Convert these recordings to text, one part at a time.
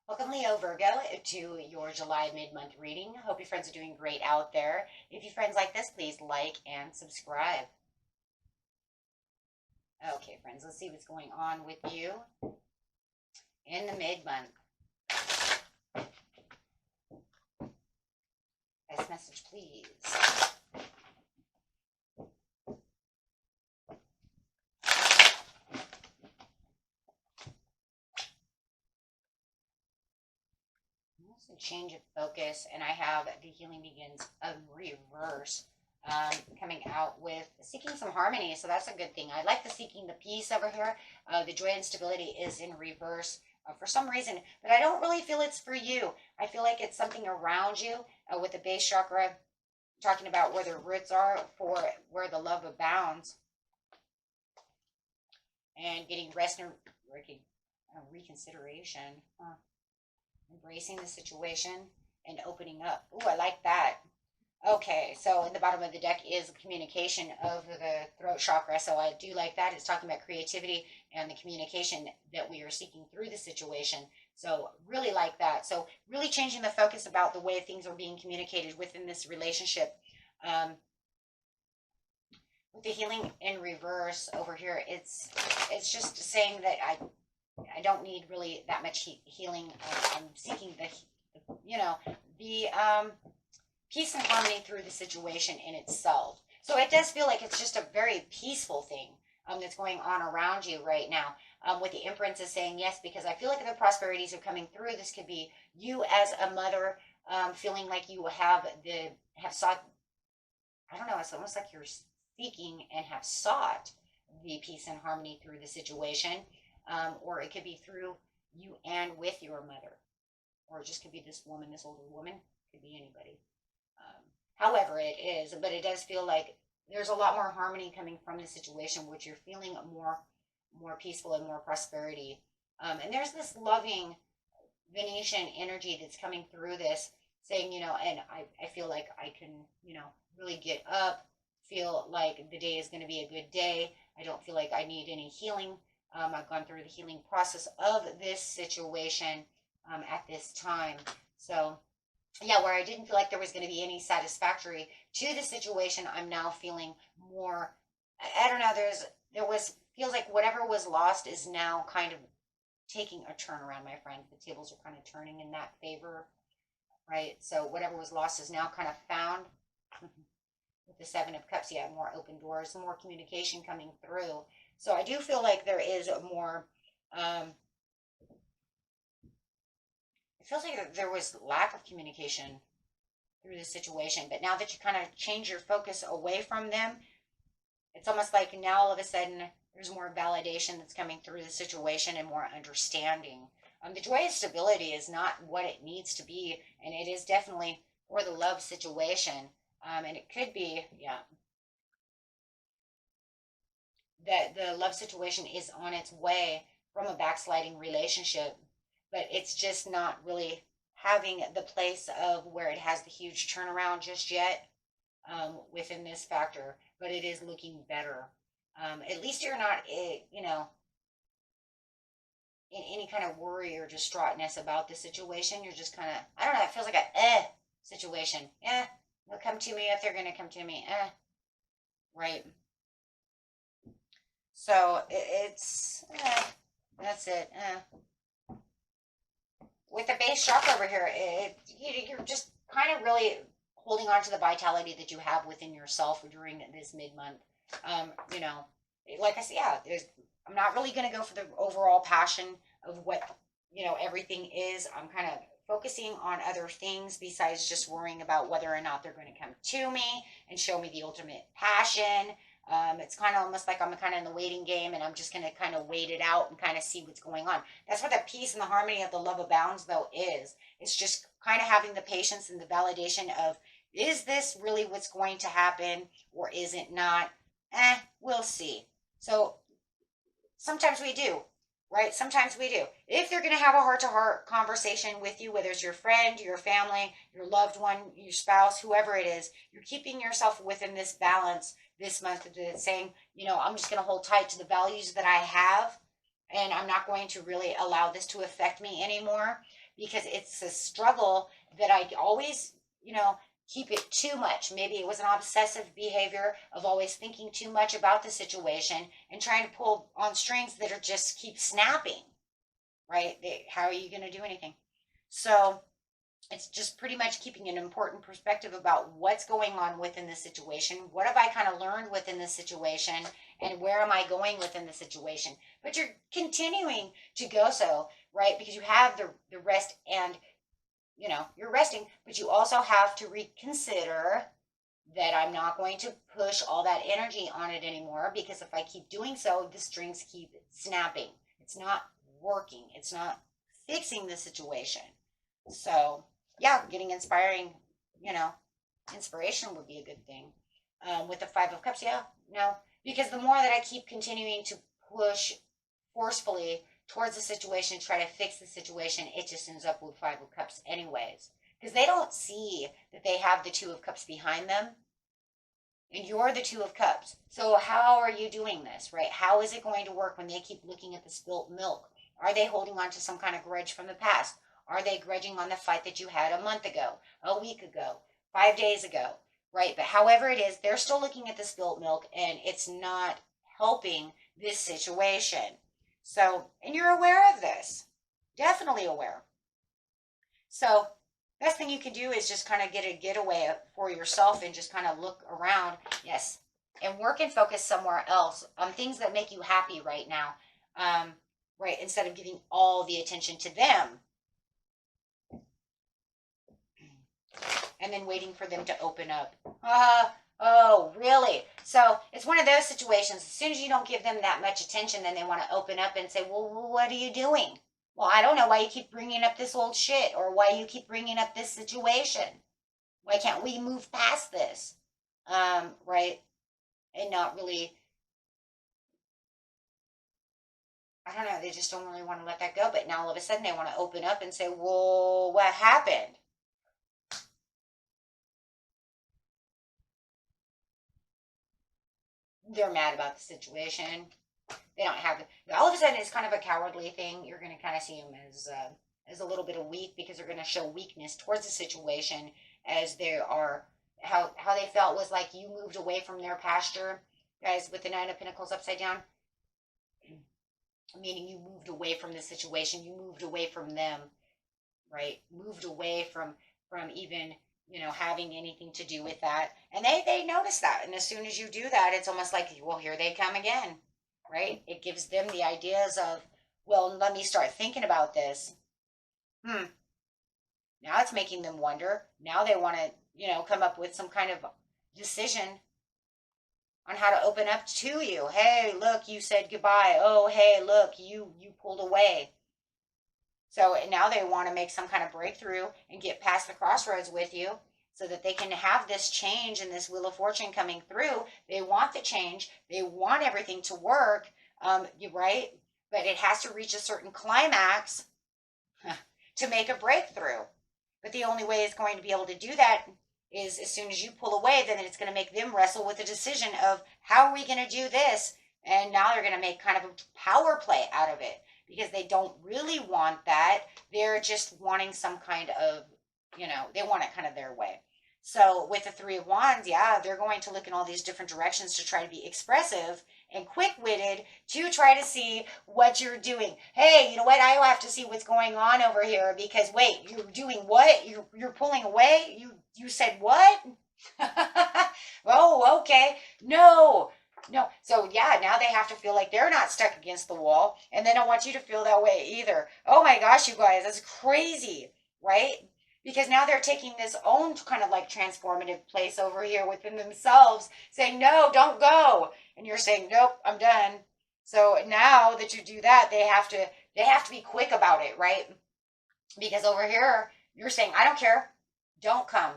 Welcome, Leo Virgo, to your July mid-month reading. Hope your friends are doing great out there. If you friends like this, please like and subscribe. Okay, friends, let's see what's going on with you in the mid-month. Best message, please. Also change of focus, and I have the healing begins of reverse. Coming out with seeking some harmony, so that's a good thing. I like the seeking the peace over here. The joy and stability is in reverse for some reason, but I don't really feel it's for you. I feel like it's something around you with the base chakra, talking about where the roots are for where the love abounds, and getting rest and reconsideration, embracing the situation and opening up. Ooh, I like that. Okay, so in the bottom of the deck is communication of the throat chakra. So I do like that. It's talking about creativity and the communication that we are seeking through the situation. So really like that. So really changing the focus about the way things are being communicated within this relationship. With the healing in reverse over here, it's just saying that I don't need really that much healing. I'm seeking the peace and harmony through the situation in itself. So it does feel like it's just a very peaceful thing that's going on around you right now. With the Empress is saying yes, because I feel like the prosperities are coming through. This could be you as a mother feeling like you have sought. I don't know. It's almost like you're seeking and have sought the peace and harmony through the situation, or it could be through you and with your mother, or it just could be this woman, this older woman. Could be anybody. However it is, but it does feel like there's a lot more harmony coming from the situation, which you're feeling more peaceful and more prosperity. And there's this loving Venetian energy that's coming through this, saying, and I feel like I can, really get up, feel like the day is going to be a good day. I don't feel like I need any healing. I've gone through the healing process of this situation at this time. So yeah, where I didn't feel like there was going to be any satisfactory to the situation, I'm now feeling more. I don't know. Feels like whatever was lost is now kind of taking a turn around, my friend. The tables are kind of turning in that favor, right? So whatever was lost is now kind of found. With the Seven of Cups, yeah, more open doors, more communication coming through. So I do feel like there is more. It feels like there was lack of communication through the situation, but now that you kind of change your focus away from them, it's almost like now all of a sudden there's more validation that's coming through the situation and more understanding. The joy of stability is not what it needs to be, and it is definitely for the love situation. And it could be, yeah, that the love situation is on its way from a backsliding relationship, but it's just not really having the place of where it has the huge turnaround just yet within this factor, but it is looking better. At least you're not, in any kind of worry or distraughtness about the situation. You're just kind of, I don't know, it feels like a situation. They'll come to me if they're going to come to me. Right. So it's, that's it. With the base chakra over here, you're just kind of really holding on to the vitality that you have within yourself during this mid-month. You know, like I said, yeah, I'm not really going to go for the overall passion of what, everything is. I'm kind of focusing on other things besides just worrying about whether or not they're going to come to me and show me the ultimate passion. It's kind of almost like I'm kind of in the waiting game, and I'm just going to kind of wait it out and kind of see what's going on. That's what the peace and the harmony of the love abounds, though, is. It's just kind of having the patience and the validation of, is this really what's going to happen or is it not? We'll see. So sometimes we do, right? Sometimes we do. If they're going to have a heart to heart conversation with you, whether it's your friend, your family, your loved one, your spouse, whoever it is, you're keeping yourself within this balance this month of saying, I'm just going to hold tight to the values that I have. And I'm not going to really allow this to affect me anymore, because it's a struggle that I always, keep it too much. Maybe it was an obsessive behavior of always thinking too much about the situation and trying to pull on strings that are just keep snapping, right? How are you going to do anything? So it's just pretty much keeping an important perspective about what's going on within the situation. What have I kind of learned within this situation, and where am I going within the situation? But you're continuing to go, so, right? Because you have the rest, and you're resting, but you also have to reconsider that I'm not going to push all that energy on it anymore, because if I keep doing so, the strings keep snapping. It's not working. It's not fixing the situation. So, yeah, getting inspiration would be a good thing. With the Five of Cups, yeah, no, because the more that I keep continuing to push forcefully towards the situation, try to fix the situation, it just ends up with Five of Cups anyways. Because they don't see that they have the Two of Cups behind them, and you're the Two of Cups. So how are you doing this, right? How is it going to work when they keep looking at the spilt milk? Are they holding on to some kind of grudge from the past? Are they grudging on the fight that you had a month ago, a week ago, 5 days ago, right? But however it is, they're still looking at the spilt milk, and it's not helping this situation. So, and you're aware of this, definitely aware. So, best thing you can do is just kind of get a getaway for yourself and just kind of look around, yes, and work and focus somewhere else on things that make you happy right now, right? Instead of giving all the attention to them and then waiting for them to open up. Oh, really? So it's one of those situations. As soon as you don't give them that much attention, then they want to open up and say, well, what are you doing? Well, I don't know why you keep bringing up this old shit, or why you keep bringing up this situation. Why can't we move past this? Right? And not really, I don't know, they just don't really want to let that go. But now all of a sudden they want to open up and say, well, what happened? They're mad about the situation. They don't have, all of a sudden it's kind of a cowardly thing. You're going to kind of see them as a little bit of weak, because they're going to show weakness towards the situation, as they are, how they felt was like you moved away from their pasture, guys, with the Nine of Pentacles upside down, meaning you moved away from the situation, you moved away from them, right? Moved away from even having anything to do with that. And they notice that. And as soon as you do that, it's almost like, well, here they come again, right? It gives them the ideas of, well, let me start thinking about this. Now it's making them wonder. Now they want to, come up with some kind of decision on how to open up to you. Hey, look, you said goodbye. Oh, hey, look, you pulled away. So now they want to make some kind of breakthrough and get past the crossroads with you, so that they can have this change and this Wheel of Fortune coming through. They want the change. They want everything to work, right? But it has to reach a certain climax to make a breakthrough. But the only way it's going to be able to do that is as soon as you pull away, then it's going to make them wrestle with the decision of, how are we going to do this? And now they're going to make kind of a power play out of it, because they don't really want that. They're just wanting some kind of, they want it kind of their way. So with the Three of Wands, yeah, they're going to look in all these different directions to try to be expressive and quick-witted to try to see what you're doing. Hey, you know what? I have to see what's going on over here, because wait, you're doing what? You're pulling away? You said what? Oh, okay. No. So yeah, now they have to feel like they're not stuck against the wall, and they don't want you to feel that way either. Oh my gosh, you guys, that's crazy, right? Because now they're taking this own kind of like transformative place over here within themselves, saying, no, don't go. And you're saying, nope, I'm done. So now that you do that, they have to be quick about it, right? Because over here, You're saying, I don't care, don't come.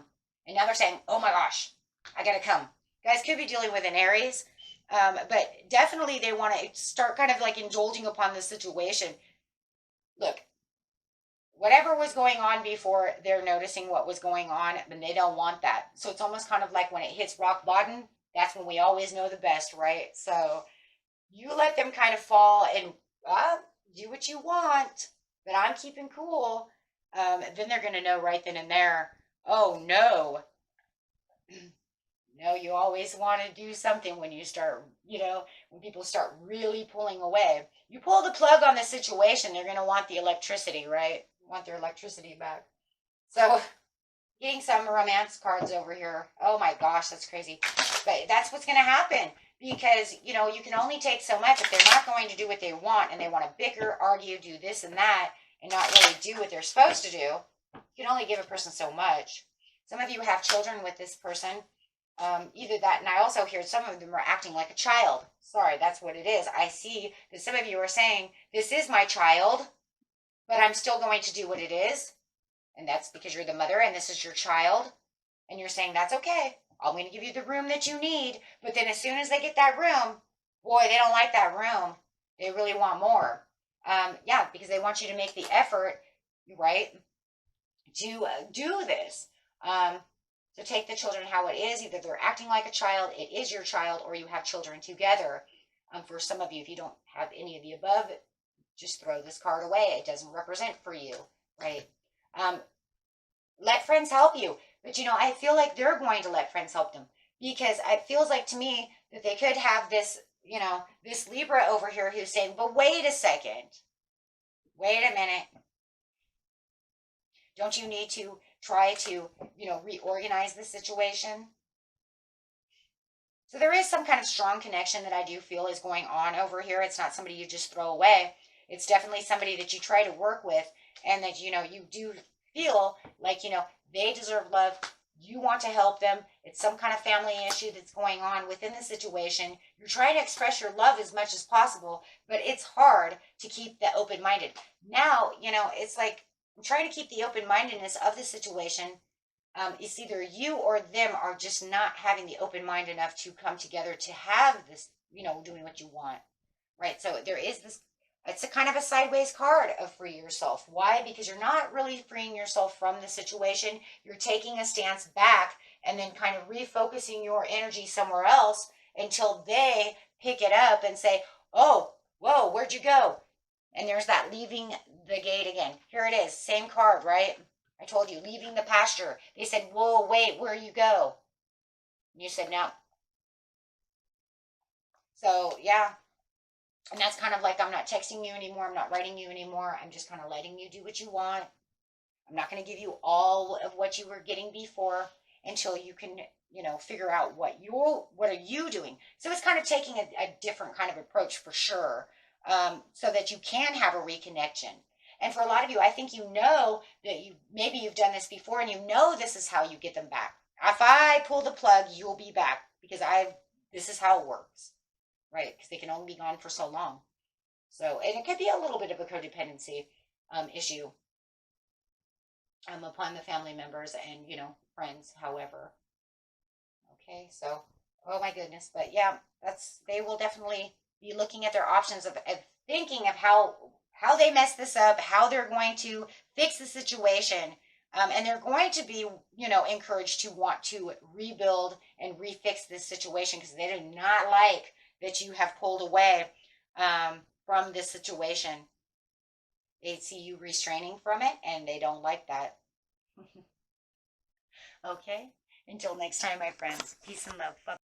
And now they're saying, oh my gosh, I gotta come. Guys could be dealing with an Aries, but definitely they want to start kind of like indulging upon the situation. Look, whatever was going on before, they're noticing what was going on, and they don't want that. So it's almost kind of like when it hits rock bottom, that's when we always know the best, right? So you let them kind of fall and do what you want, but I'm keeping cool. Then they're going to know right then and there, oh no, no, you always want to do something when you start, when people start really pulling away. You pull the plug on the situation, they're going to want the electricity, right? Want their electricity back. So, getting some romance cards over here. Oh my gosh, that's crazy. But that's what's going to happen because, you can only take so much if they're not going to do what they want and they want to bicker, argue, do this and that, and not really do what they're supposed to do. You can only give a person so much. Some of you have children with this person. Either that, and I also hear some of them are acting like a child. Sorry, that's what it is. I see that some of you are saying, this is my child, but I'm still going to do what it is. And that's because you're the mother and this is your child. And you're saying, that's okay. I'm going to give you the room that you need. But then as soon as they get that room, boy, they don't like that room. They really want more. Yeah, because they want you to make the effort, right, to do this. So take the children how it is. Either they're acting like a child, it is your child, or you have children together. For some of you, if you don't have any of the above, just throw this card away. It doesn't represent for you, right? Let friends help you. But, I feel like they're going to let friends help them because it feels like to me that they could have this, this Libra over here who's saying, but wait a second. Wait a minute. Don't you need to try to, reorganize the situation? So there is some kind of strong connection that I do feel is going on over here. It's not somebody you just throw away. It's definitely somebody that you try to work with and that, you do feel like, they deserve love. You want to help them. It's some kind of family issue that's going on within the situation. You're trying to express your love as much as possible, but it's hard to keep the open-minded. Now, it's like I'm trying to keep the open-mindedness of the situation. It's either you or them are just not having the open mind enough to come together to have this, doing what you want, right? So there is this, it's a kind of a sideways card of free yourself. Why? Because you're not really freeing yourself from the situation. You're taking a stance back and then kind of refocusing your energy somewhere else until they pick it up and say, oh, whoa, where'd you go? And there's that leaving the gate again. Here it is, same card, right? I told you, leaving the pasture. They said, whoa, wait, where you go? And you said, no. So, yeah. And that's kind of like, I'm not texting you anymore. I'm not writing you anymore. I'm just kind of letting you do what you want. I'm not going to give you all of what you were getting before until you can, figure out what are you doing. So it's kind of taking a different kind of approach for sure, so that you can have a reconnection. And for a lot of you, I think that maybe you've done this before and this is how you get them back. If I pull the plug, you'll be back because this is how it works, right? Because they can only be gone for so long. So, and it could be a little bit of a codependency issue upon the family members and, friends, however. Okay, so, oh my goodness. But yeah, they will definitely be looking at their options of thinking of how they mess this up, how they're going to fix the situation. And they're going to be, encouraged to want to rebuild and refix this situation because they do not like that you have pulled away from this situation. They see you restraining from it and they don't like that. Okay. Until next time, my friends. Peace and love. Bye.